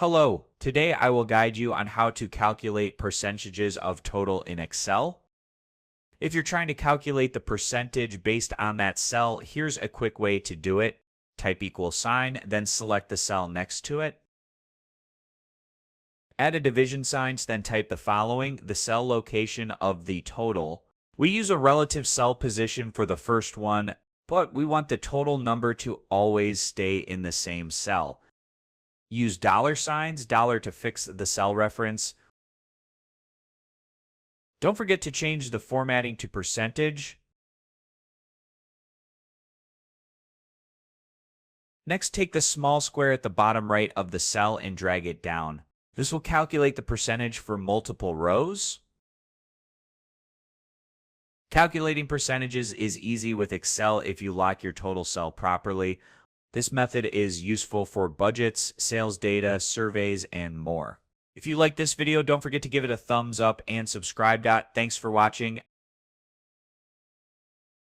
Hello, today I will guide you on how to calculate percentages of total in Excel. If you're trying to calculate the percentage based on that cell, here's a quick way to do it. Type equal sign, then select the cell next to it. Add a division sign, then type the following, the cell location of the total. We use a relative cell position for the first one, but we want the total number to always stay in the same cell. Use dollar signs, dollar to fix the cell reference. Don't forget to change the formatting to percentage. Next, take the small square at the bottom right of the cell and drag it down. This will calculate the percentage for multiple rows. Calculating percentages is easy with Excel if you lock your total cell properly. This method is useful for budgets, sales data, surveys, and more. If you like this video, don't forget to give it a thumbs up and subscribe. Thanks for watching.